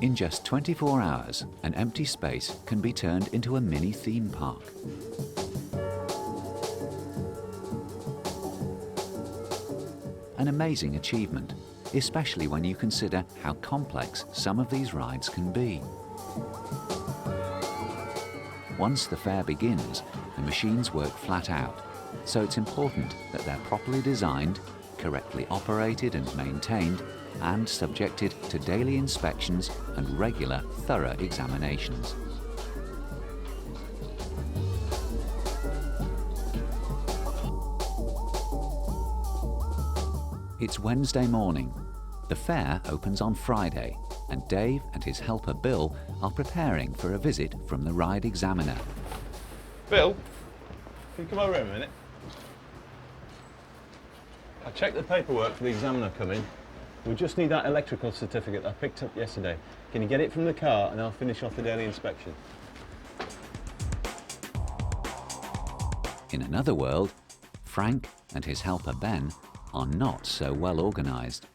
In just 24 hours, an empty space can be turned into a mini theme park. An amazing achievement, especially when you consider how complex some of these rides can be. Once the fair begins, the machines work flat out, so it's important that they're properly designed, correctly operated and maintained, and subjected to daily inspections and regular, thorough examinations. It's Wednesday morning. The fair opens on Friday, and Dave and his helper Bill are preparing for a visit from the ride examiner. Bill, can you come over here a minute? I checked the paperwork for the examiner coming. We just need that electrical certificate I picked up yesterday. Can you get it from the car and I'll finish off the daily inspection? In another world, Frank and his helper Ben are not so well organised.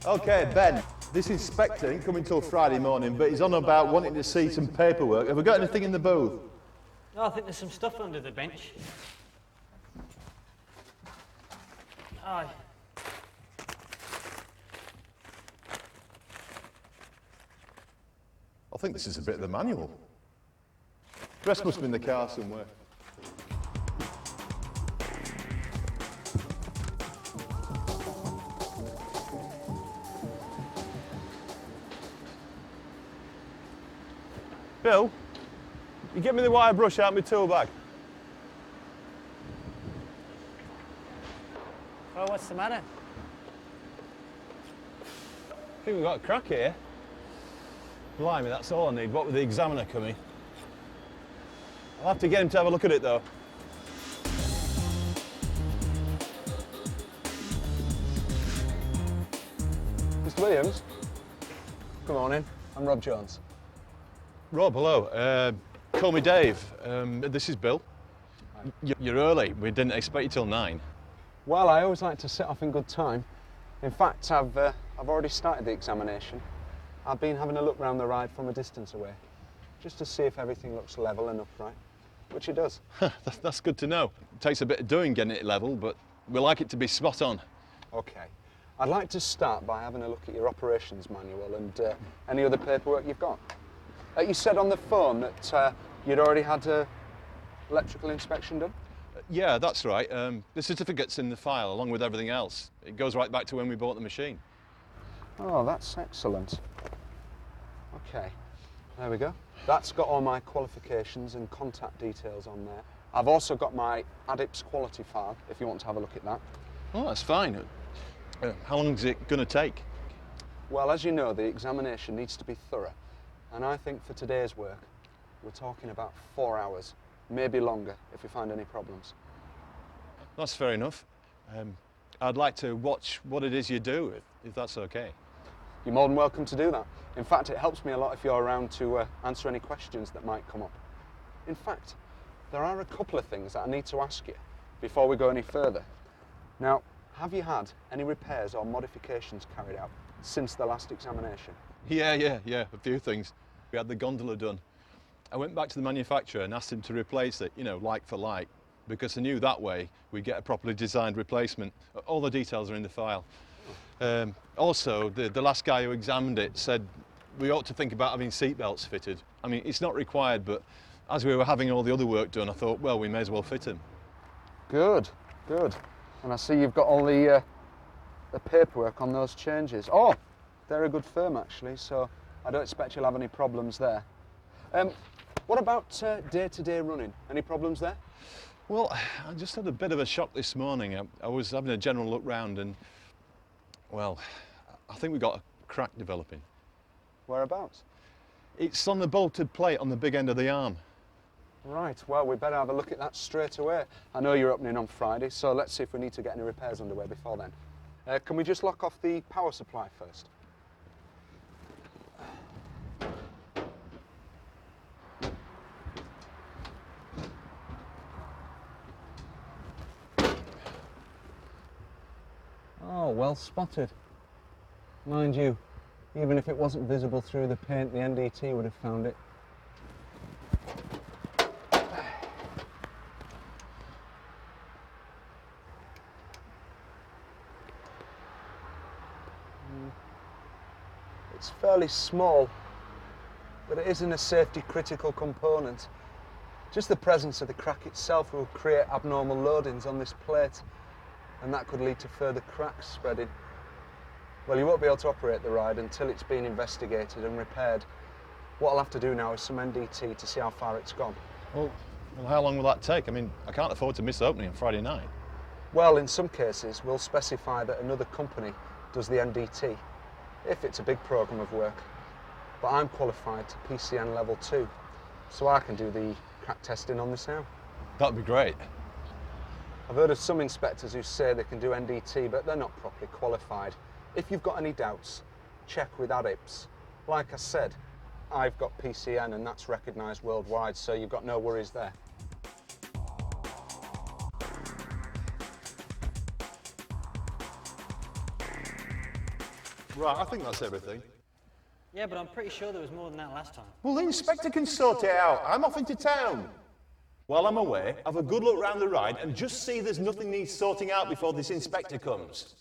OK, Ben, this inspector ain't coming till Friday morning, but he's on about wanting to see some paperwork. Have we got anything in the booth? No, I think there's some stuff under the bench. Aye. I think this is a bit of the manual. The rest must be in the car somewhere. Bill, you get me the wire brush out of my tool bag. Oh, what's the matter? I think we've got a crack here. Blimey, that's all I need, what with the examiner coming. I'll have to get him to have a look at it though. Mr. Williams? Good morning, I'm Rob Jones. Rob, hello. Call me Dave. This is Bill. You're early. We didn't expect you till 9. Well, I always like to set off in good time. In fact, I've already started the examination. I've been having a look round the ride from a distance away, just to see if everything looks level and upright, which it does. That's good to know. It takes a bit of doing getting it level, but we like it to be spot on. OK. I'd like to start by having a look at your operations manual and any other paperwork you've got. You said on the phone that you'd already had an electrical inspection done? Yeah, that's right. The certificate's in the file, along with everything else. It goes right back to when we bought the machine. Oh, that's excellent. OK, there we go. That's got all my qualifications and contact details on there. I've also got my Adips quality file, if you want to have a look at that. Oh, that's fine. How long is it going to take? Well, as you know, the examination needs to be thorough. And I think for today's work, we're talking about 4 hours, maybe longer if we find any problems. That's fair enough. I'd like to watch what it is you do, if that's OK. You're more than welcome to do that. In fact, it helps me a lot if you're around to answer any questions that might come up. In fact, there are a couple of things that I need to ask you before we go any further. Now, have you had any repairs or modifications carried out since the last examination? Yeah, a few things. We had the gondola done. I went back to the manufacturer and asked him to replace it, you know, like for like, because I knew that way we'd get a properly designed replacement. All the details are in the file. Also, the last guy who examined it said we ought to think about having seat belts fitted. I mean, it's not required, but as we were having all the other work done, I thought, well, we may as well fit them. Good, good. And I see you've got all the paperwork on those changes. Oh, they're a good firm, actually, so I don't expect you'll have any problems there. What about day-to-day running? Any problems there? Well, I just had a bit of a shock this morning. I was having a general look round and, well, I think we got a crack developing. Whereabouts? It's on the bolted plate on the big end of the arm. Right, well, we better have a look at that straight away. I know you're opening on Friday, so let's see if we need to get any repairs underway before then. Can we just lock off the power supply first? Oh, well spotted. Mind you, Even if it wasn't visible through the paint, the NDT would have found it. It's fairly small, but it isn't a safety critical component. Just the presence of the crack itself will create abnormal loadings on this plate, and that could lead to further cracks spreading. Well, you won't be able to operate the ride until it's been investigated and repaired. What I'll have to do now is some NDT to see how far it's gone. Well, how long will that take? I mean, I can't afford to miss opening on Friday night. Well, in some cases, we'll specify that another company does the NDT, if it's a big programme of work. But I'm qualified to PCN level 2, so I can do the crack testing on this now. That'd be great. I've heard of some inspectors who say they can do NDT, but they're not properly qualified. If you've got any doubts, check with Adips. Like I said, I've got PCN and that's recognised worldwide, so you've got no worries there. Right, I think that's everything. Yeah, but I'm pretty sure there was more than that last time. Well, the inspector can sort it out. I'm off into town. While I'm away, have a good look round the ride and just see there's nothing needs sorting out before this inspector comes.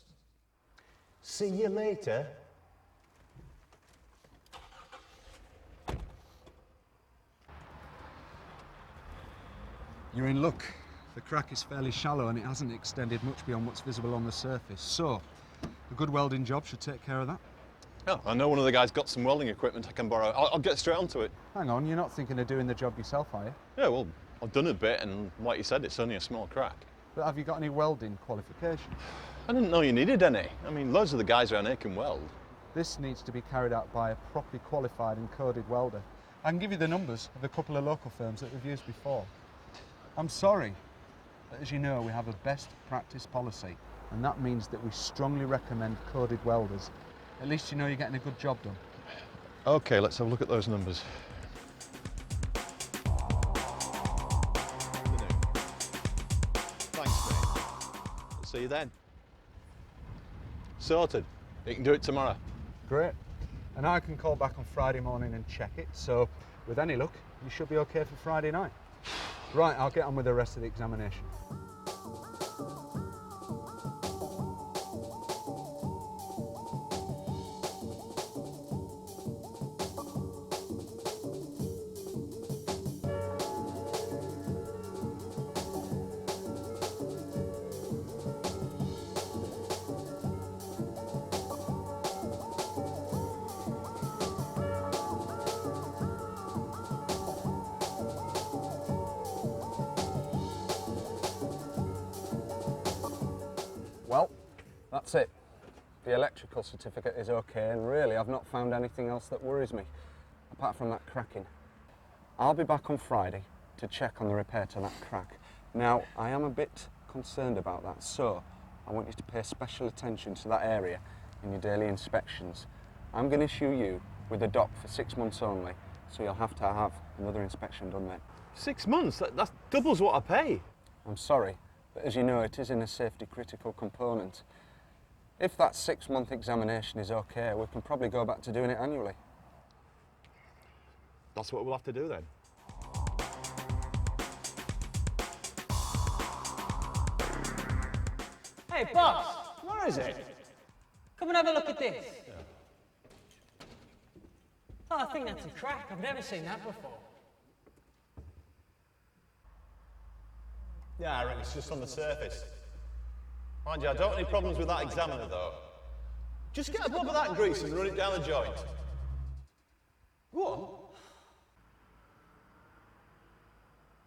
See you later. You're in luck. The crack is fairly shallow and it hasn't extended much beyond what's visible on the surface. So, a good welding job should take care of that. Oh, I know one of the guys got some welding equipment I can borrow. I'll get straight onto it. Hang on, you're not thinking of doing the job yourself, are you? Yeah, well, I've done a bit, and like you said, it's only a small crack. But have you got any welding qualifications? I didn't know you needed any. I mean, loads of the guys around here can weld. This needs to be carried out by a properly qualified and coded welder. I can give you the numbers of a couple of local firms that we've used before. I'm sorry, but as you know, we have a best practice policy, and that means that we strongly recommend coded welders. At least you know you're getting a good job done. Okay, let's have a look at those numbers. Thanks, mate. I'll see you then. Sorted. You can do it tomorrow. Great. And I can call back on Friday morning and check it, so with any luck, you should be okay for Friday night. Right, I'll get on with the rest of the examination. Well, that's it. The electrical certificate is okay, and really I've not found anything else that worries me, apart from that cracking. I'll be back on Friday to check on the repair to that crack. Now, I am a bit concerned about that, so I want you to pay special attention to that area in your daily inspections. I'm going to issue you with a dock for 6 months only, so you'll have to have another inspection done then. 6 months? That doubles what I pay. I'm sorry, but as you know, it is in a safety critical component. If that 6-month examination is okay, we can probably go back to doing it annually. That's what we'll have to do then. Hey, boss! Where is it? Come and have a look at this. Oh, I think that's a crack. I've never seen that before. Yeah, I reckon it's just on the surface. Mind you, I don't have any problems with that examiner though. Just get a blob of that grease and run it down the joint. Go on.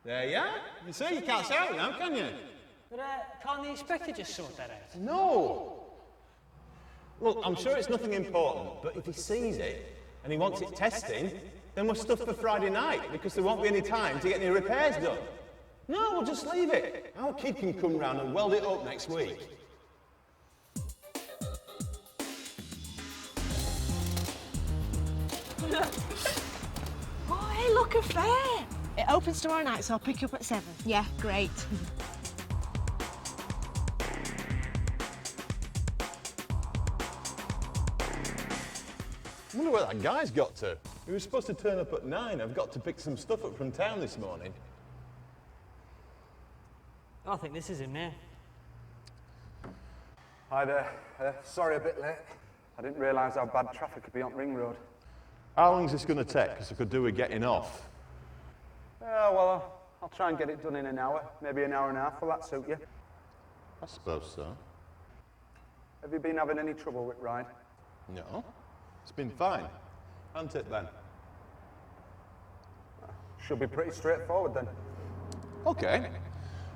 There you are. You see, you can't say out now, can you? But can't the inspector just sort that out? No. Look, I'm sure it's nothing important, but if he sees it and he wants it testing, then we're stuffed for Friday night because there won't be any time to get any repairs done. No, we'll just leave it. Our kid can come round and weld it up next week. Oh, hey, look, a fair. It opens tomorrow night, so I'll pick you up at 7. Yeah, great. I wonder where that guy's got to. He was supposed to turn up at 9. I've got to pick some stuff up from town this morning. I think this is him now. Hi there. Sorry a bit late. I didn't realise how bad traffic could be on Ring Road. How long is this going to take? Because I could do with getting off. Well, I'll try and get it done in an hour, maybe an hour and a half. Will that suit you? I suppose so. Have you been having any trouble with ride? No. It's been fine. Hasn't it, Ben? Should be pretty straightforward then. OK.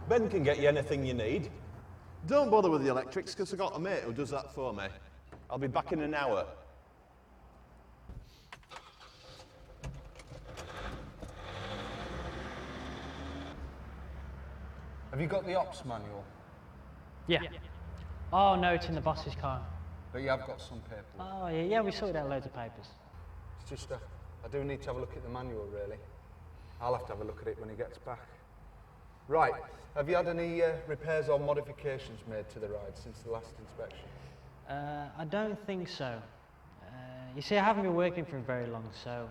Ben can get you anything you need. Don't bother with the electrics, because I've got a mate who does that for me. I'll be back in an hour. Have you got the ops manual? Yeah. Oh, no, it's in the boss's car. But you have got some paper. Oh, yeah, we sorted out loads of papers. It's just, I do need to have a look at the manual, really. I'll have to have a look at it when he gets back. Right, have you had any repairs or modifications made to the ride since the last inspection? I don't think so. You see, I haven't been working for him very long, so...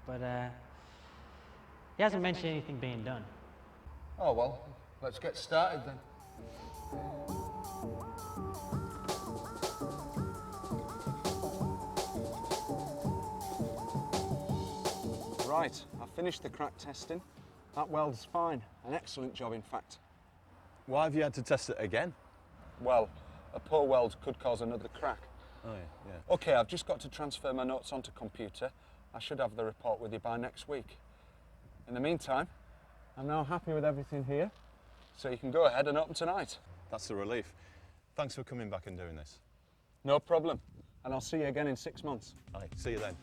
But, he hasn't mentioned anything being done. Oh, well, let's get started then. Right, I've finished the crack testing. That weld's fine. An excellent job, in fact. Why have you had to test it again? Well, a poor weld could cause another crack. Oh, yeah. OK, I've just got to transfer my notes onto computer. I should have the report with you by next week. In the meantime, I'm now happy with everything here, so you can go ahead and open tonight. That's a relief. Thanks for coming back and doing this. No problem. And I'll see you again in 6 months. Aye, see you then.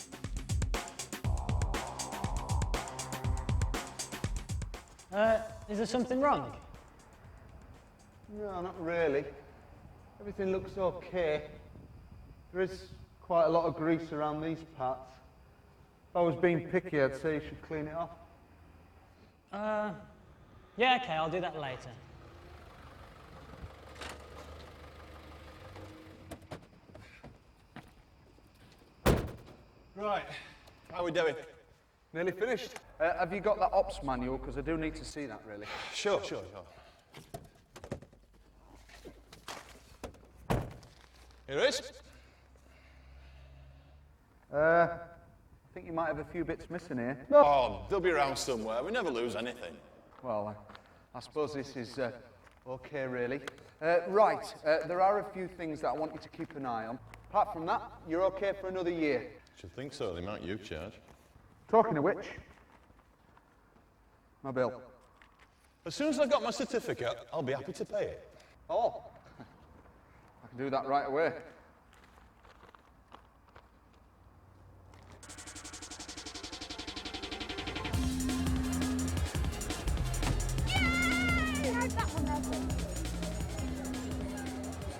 Is there something wrong? No, not really. Everything looks OK. There is quite a lot of grease around these parts. If I was being picky, I'd say you should clean it off. Yeah, okay, I'll do that later. Right, how are we doing? Nearly finished. Have you got that ops manual? Because I do need to see that, really. Sure. Here it is. I think you might have a few bits missing here. Oh, they'll be around somewhere. We never lose anything. Well, I suppose this is OK, really. Right, there are a few things that I want you to keep an eye on. Apart from that, you're OK for another year. Should think so, the amount you charge. Talking of which, my bill. As soon as I've got my certificate, I'll be happy to pay it. Oh, I can do that right away.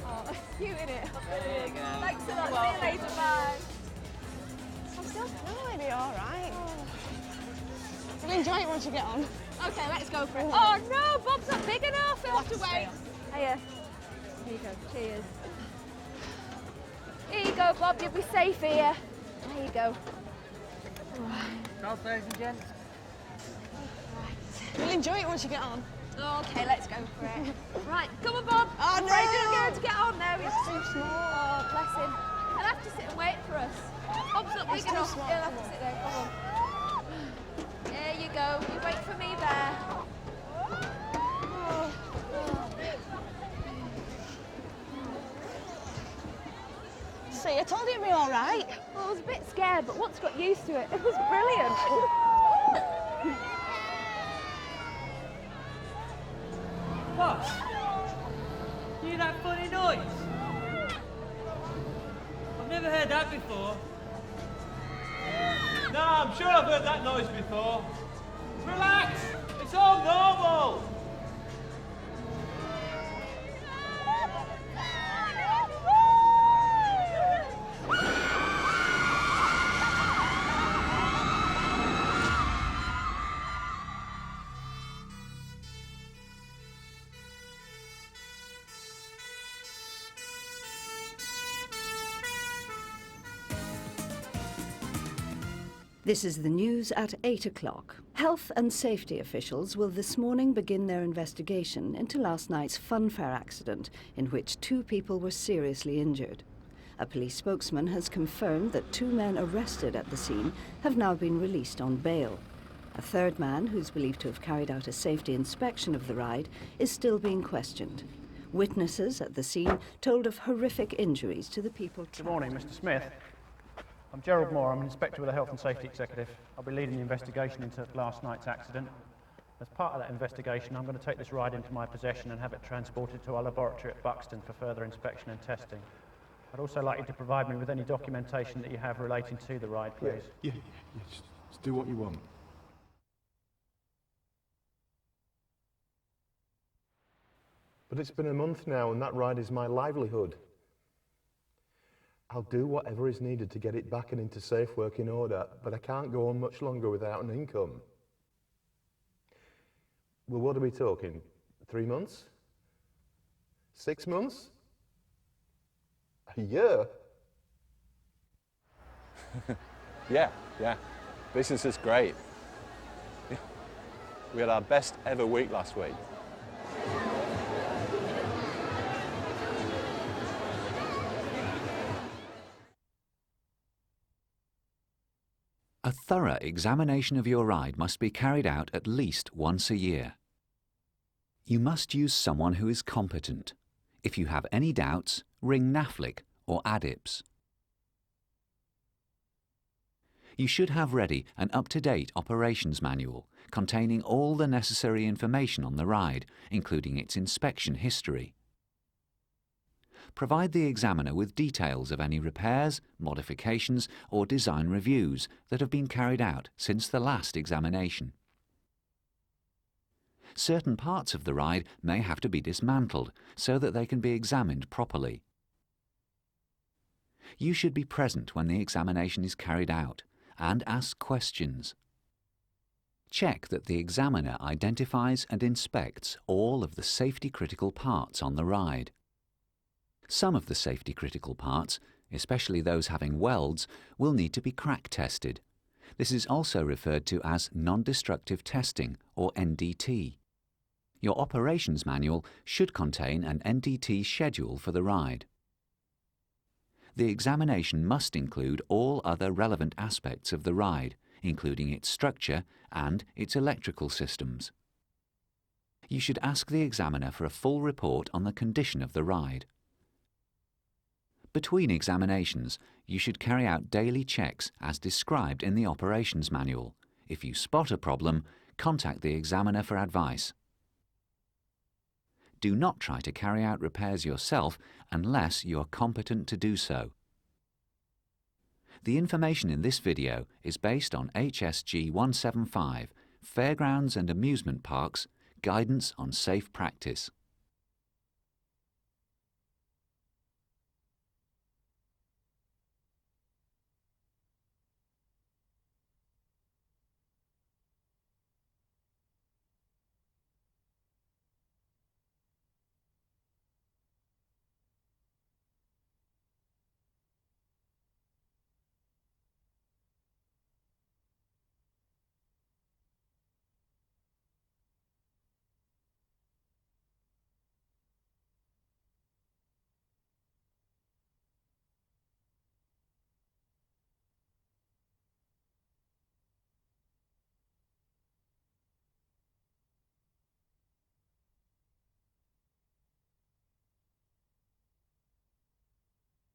Oh, cute, innit? There you go. Thanks a lot. See you later, bye. I'm still fine, you're all right. You'll enjoy it once you get on. Okay, let's go for it. Oh no, Bob's not big enough. He'll have to wait. Hiya. Here you go. Cheers. Here you go, Bob. You'll be safe here. There you go. Well, ladies and gents. You'll enjoy it once you get on. Okay, let's go for it. Right, come on, Bob. Oh, no. Afraid you're going to get on now. He's too small. Oh, bless him. He'll have to sit and wait for us. Bob's not big enough. He'll have to sit there. Come on. There you go. You wait for me there. See, I told you it'd be all right. Well, I was a bit scared, but once got used to it, it was brilliant. What? You hear that funny noise? I've never heard that before. No, I'm sure I've heard that noise before. Relax, it's all normal. This is the news at 8 o'clock. Health and safety officials will this morning begin their investigation into last night's funfair accident in which 2 people were seriously injured. A police spokesman has confirmed that 2 men arrested at the scene have now been released on bail. A 3rd man, who's believed to have carried out a safety inspection of the ride, is still being questioned. Witnesses at the scene told of horrific injuries to the people. Good morning, Mr. Smith. I'm Gerald Moore. I'm an inspector with the Health and Safety Executive. I'll be leading the investigation into last night's accident. As part of that investigation, I'm going to take this ride into my possession and have it transported to our laboratory at Buxton for further inspection and testing. I'd also like you to provide me with any documentation that you have relating to the ride, please. Yeah, just do what you want. But it's been a month now and that ride is my livelihood. I'll do whatever is needed to get it back and into safe working order, but I can't go on much longer without an income. Well, what are we talking? 3 months? 6 months? A year? Yeah. Business is great. We had our best ever week last week. A thorough examination of your ride must be carried out at least once a year. You must use someone who is competent. If you have any doubts, ring NAFLIC or Adips. You should have ready an up-to-date operations manual containing all the necessary information on the ride, including its inspection history. Provide the examiner with details of any repairs, modifications or design reviews that have been carried out since the last examination. Certain parts of the ride may have to be dismantled so that they can be examined properly. You should be present when the examination is carried out and ask questions. Check that the examiner identifies and inspects all of the safety-critical parts on the ride. Some of the safety-critical parts, especially those having welds, will need to be crack tested. This is also referred to as non-destructive testing, or NDT. Your operations manual should contain an NDT schedule for the ride. The examination must include all other relevant aspects of the ride, including its structure and its electrical systems. You should ask the examiner for a full report on the condition of the ride. Between examinations, you should carry out daily checks as described in the operations manual. If you spot a problem, contact the examiner for advice. Do not try to carry out repairs yourself unless you are competent to do so. The information in this video is based on HSG 175, Fairgrounds and Amusement Parks, Guidance on Safe Practice.